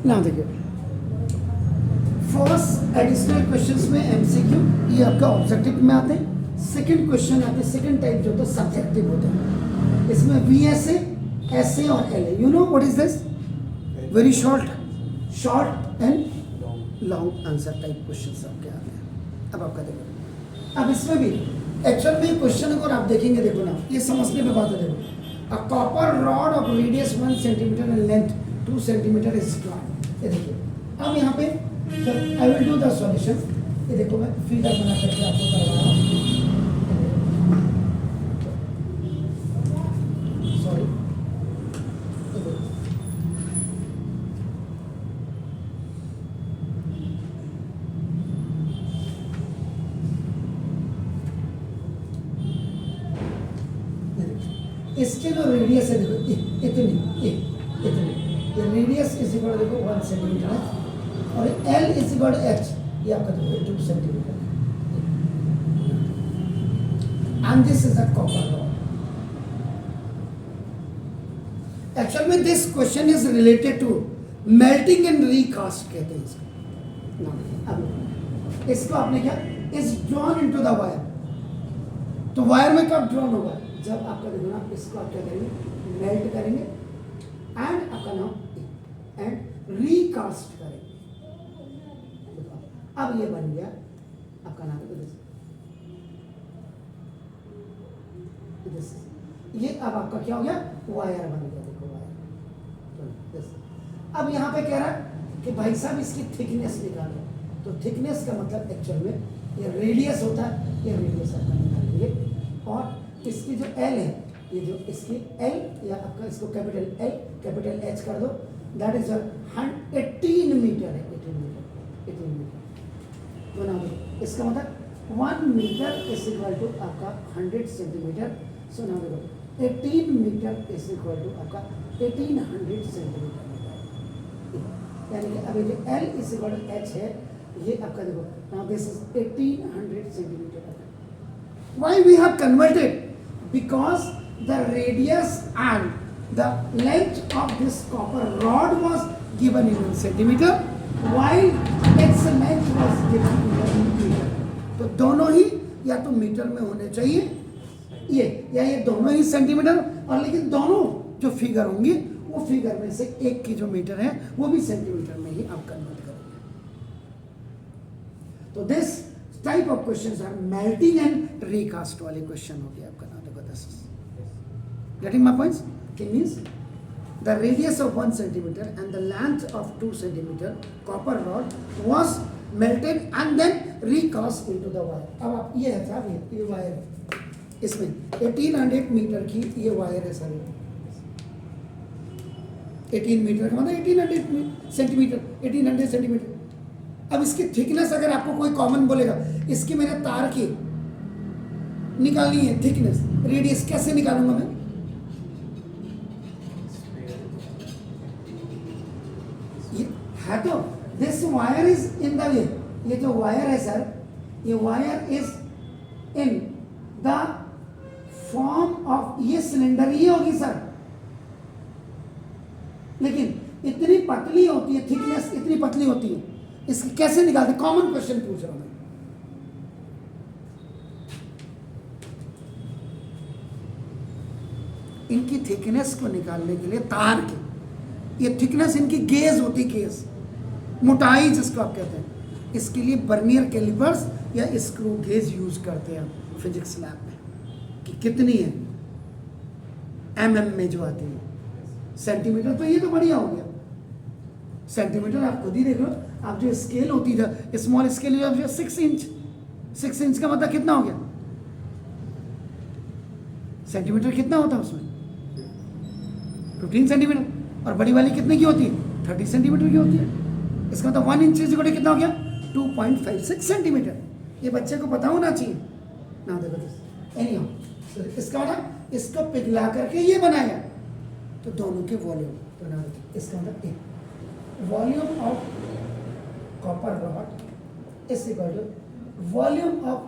ना देखिए, first additional questions में एमसीक्यू, ये आपका ऑब्जेक्टिव में आते हैं। सेकंड क्वेश्चन आते हैं, सेकंड टाइप जो होता है सब्जेक्टिव होता है। इसमें वीएसए, एसए और LA. You know what is this? Very short and long answer type questions आपके आते हैं। अब आपका देखो, अब इसमें भी एक्चुअल में क्वेश्चन अगर आप देखेंगे, देखो ना, ये समझने में बात है। देखो, अ copper rod of radius 1 centimetre and length 2 centimetre is drawn. ये देखिए, अब यहाँ पे I will do the solution. ये देखो, मैं फिगर बना करके आपको करवा रहा हूँ। सॉरी, इसके जो रेडियस है, देखो इतनी, ये रेडियस इज इक्वल देखो 1 सेंटीमीटर है, और एल इज इक्वल एच, ये आपका देखो 2 centimetre, and this is a copper rod. Actual में this question is related to melting and recast कहते हैं इसको ना। अब इसको आपने क्या, is drawn into the wire. तो वायर में कब ड्रॉन होगा? जब आपका देखो ना, इसको आप क्या करेंगे, मेल्ट करेंगे एंड आपका नाम एंड रीकास्ट करेंगे। अब ये बन गया आपका नाम, ये अब आपका क्या हो गया, वायर बन गया। देखो वायर। अब यहाँ पे कह रहा है कि भाई साहब इसकी थिकनेस निकालो। तो थिकनेस का मतलब एक्चुअल में ये रेडियस होता है, ये रेडियस आपका निकालेंगे, और इसकी जो एल है, ये जो इसकी एल, या आपका इसको कैपिटल एल कैपिटल एच कर दो, दैट इज 18 मीटर है। 18 मीटर बना दो। इसका मतलब 1 मीटर इज इक्वल टू आपका 100 सेंटीमीटर। सो ना देखो, 18 मीटर इज इक्वल टू आपका 1800 सेंटीमीटर, यानी कि अभी जो L is equal to H है, ये आपका देखो now this is 1800 centimetre. Why we have converted? Because the radius and the length of this copper rod was given in centimeter, while its length was given in meter. तो दोनों ही या तो metre में होने चाहिए ये, या ये दोनों ही सेंटीमीटर, और लेकिन दोनों जो फिगर होंगी वो फिगर में से एक की जो मीटर है वो भी सेंटीमीटर में ही आप कन्वर्ट करेंगे। तो this type of questions are melting and recast वाले क्वेश्चन हो गए आपका। Getting my points? It means the radius of 1 centimeter and the length of 2 centimeter copper rod was melted and then recast into the wire. अब आप ये है साहब, ये वायर है, इसमें 1800 मीटर की ये वायर है सर। 18 मीटर का मतलब 1800 सेंटीमीटर, 1800 सेंटीमीटर। अब इसकी थिकनेस अगर आपको कोई कॉमन बोलेगा, इसकी मेरे तार की निकालनी है थिकनेस, रेडियस कैसे निकालूंगा मैं? है तो this wire is in the way, ये जो वायर है सर, ये wire is in the form of, ये सिलेंडर ये होगी सर, लेकिन इतनी पतली होती है, थिकनेस इतनी पतली होती है, इसकी कैसे निकालते? कॉमन क्वेश्चन पूछ रहा हूं मैं। इनकी थिकनेस को निकालने के लिए तार की ये थिकनेस, इनकी गेज होती, गेज मोटाई जिसको आप कहते हैं, इसके लिए बर्नियर कैलिपर्स या स्क्रू गेज यूज करते हैं फिजिक्स लैब में, कि कितनी है में जो आती है। सेंटीमीटर तो ये तो बढ़िया हो गया, सेंटीमीटर आप खुद ही देख लो। आप जो स्केल होती है, स्मॉल स्केल जो 6 इंच, 6 इंच का मतलब कितना हो गया? सेंटीमीटर कितना होता है उसमें? 15 सेंटीमीटर। और बड़ी वाली कितने की होती है? 30 सेंटीमीटर की होती है। इसका मतलब 1 इंच कितना हो गया? 2.56 सेंटीमीटर। ये बच्चे को पता होना चाहिए ना। देखो एनी इसका मतलब इसको पिघला करके ये बनाया, तो दोनों के वॉल्यूम बना। इसका मतलब volume of copper rod is equal to volume of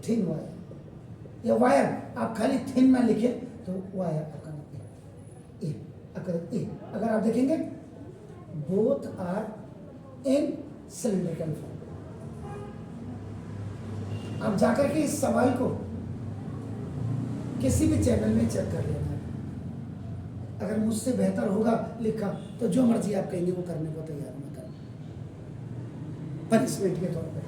thin wire. या वायर आप खाली थिन में लिखे तो वायर आपका ए, अगर आप देखेंगे both are in cylindrical form. आप जाकर के इस सवाल को किसी भी चैनल में चेक कर लेना, अगर मुझसे बेहतर होगा लिखा तो जो मर्जी आप कहेंगे वो करने को तैयार मैं कर, पनिशमेंट के तौर पे।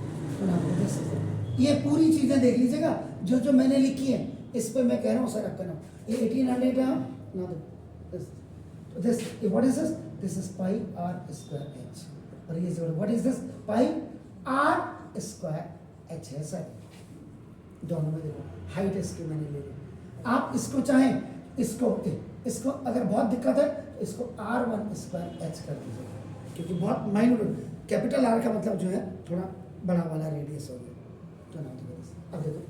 ये पूरी चीजें देख लीजिएगा, जो जो मैंने लिखी है इस पे मैं कह रहा हूँ सर आपका नाम, ये 1800 है ना, this what is this, this is pi R square H, और ये what is this, pi R square H है सर। दोनों में देखो हाइट इसकी मैंने ले ली, आप इसको चाहें इसको अगर बहुत दिक्कत है तो इसको r1 स्क्वायर एच कर दीजिएगा, क्योंकि बहुत माइन्यूट, कैपिटल आर का मतलब जो है थोड़ा बड़ा वाला रेडियस हो गया। तो ना अब देखो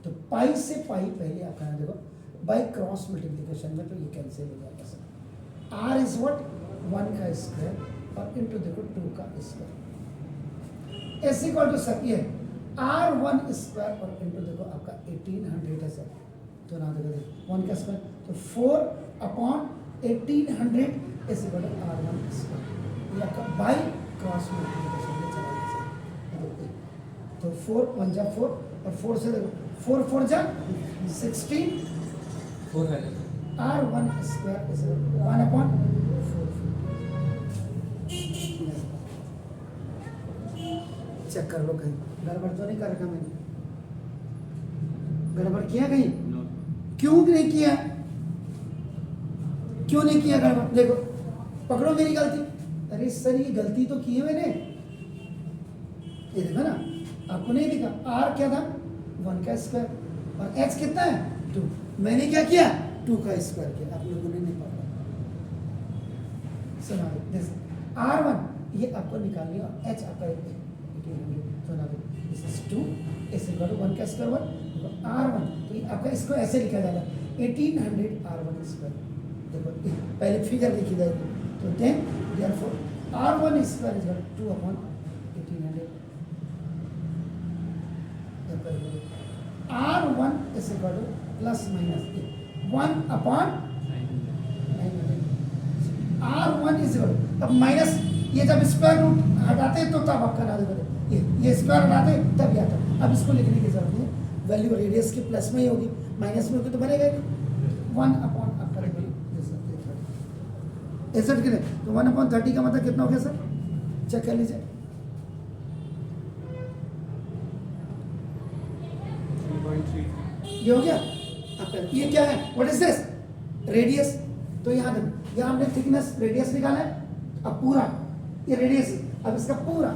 तो पाई से पाई पहले आप कहना देखो बाय क्रॉस मल्टीप्लिकेशन में तो ये कैंसिल हो जाएगा सर। आर इज व्हाट 1 का स्क्वायर और इनटू देखो 2 का square is equal to sir ये r1 स्क्वायर और इनटू देखो आपका 1800 है सर। तो ना देखो 1 का स्क्वायर तो 4/1800 is equal to r1 square, ये आपका बाय क्रॉस मल्टीप्लिकेशन में चला गया सर। तो 4 1 जा 4 और 4 से देखो 4 4 जा 16 4 है r1 स्क्वायर इज 1/4। चेक कर लो कहीं गड़बड़ तो नहीं कर रखा मैंने, गड़बड़ किया कहीं? क्यों नहीं किया, क्यों नहीं किया गड़बड़? देखो पकड़ो मेरी गलती, अरे सर ये गलती तो की है मैंने, ये देखो ना आपको नहीं दिखा, आर क्या था 1 का स्क्वायर और एच कितना है 2, मैंने क्या किया 2 का स्क्वायर किया, आप लोगों ने नहीं पढ़ा। सुना r1 ये आपको निकालनी है और एच आपका 1800, तो ना this is 2 is equal to 1 का स्क्वायर 1 r1, तो ये आपका इसको ऐसे लिखा जाएगा 1800 r1 स्क्वायर। देखो पहले फिगर लिखी जाएगी तो then therefore r1 square is 2/1800, r1 is equal to plus minus 1/900, r1 is equal to, अब माइनस ये जब स्क्वायर रूट हटाते तो तब आपका ना देखो ये स्क्वायर हटाते तब ये आता, अब इसको लिखने की जरूरत नहीं, वैल्यू रेडियस के प्लस में ही होगी, माइनस में होगी तो बनेगा नहीं। 1/, आपका एसठ के लिए तो 1/30 का मतलब कितना हो गया सर, चेक कर लीजिए। ये हो गया आपका, ये क्या है व्हाट इज दिस रेडियस, तो यहाँ देखो यहाँ हमने थिकनेस रेडियस निकाला है, अब पूरा ये रेडियस, अब इसका पूरा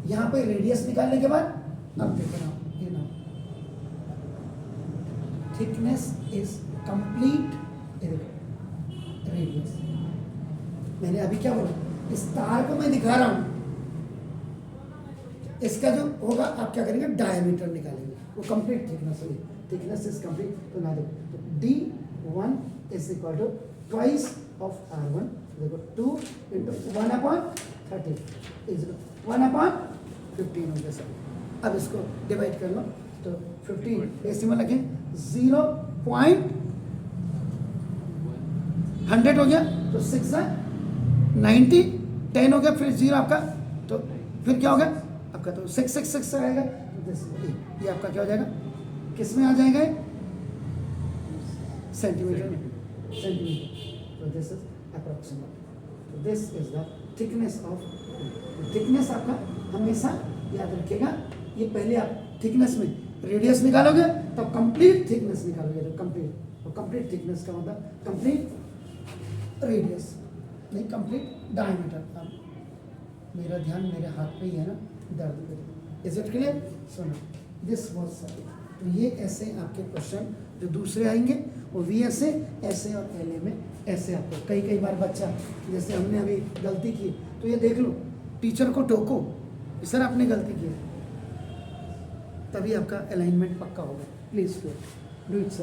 यहाँ पे रेडियस निकालने के बाद अब देखो ना ये ना थिकनेस इज कंप्लीट रेडियस, मैंने अभी क्या बोला इस तार को मैं दिखा रहा हूँ, इसका जो होगा आप क्या करेंगे डायमीटर निकालेंगे, वो कंप्लीट थिकनेस होगी, थिकनेस इज कंप्लीट, तो ना देखो तो d1 is equal to twice of r1, देखो 2 × 1/30 इज 1/15 हो गया सर। अब इसको डिवाइड कर लो तो 15 डेसिमल लगे 0.100 हो गया, तो 6 90 10 हो गया, फिर 0 आपका, तो फिर क्या हो गया आपका, तो 6 आएगा, ये आपका क्या हो जाएगा, किस में आ जाएगा सेंटीमीटर में, तो दिस इज अप्रोक्सीमेट, तो this is the thickness of, thickness आपका हमेशा याद रखिएगा, ये पहले आप थिकनेस में रेडियस निकालोगे तब कंप्लीट थिकनेस निकालोगे, तो कंप्लीट, और कंप्लीट थिकनेस का मतलब कंप्लीट रेडियस नहीं कंप्लीट डायमीटर। अब मेरा ध्यान मेरे हाथ पे ही है ना, दर्द इज इट क्लियर, सुनो दिस वाज सर, तो ये ऐसे आपके क्वेश्चन जो दूसरे आएंगे वो वी ऐसे और एल में ऐसे आपको कई बार बच्चा जैसे हमने अभी गलती की तो ये देख लो टीचर को टोको सर आपने गलती की, तभी आपका अलाइनमेंट पक्का होगा, प्लीज डू इट सर।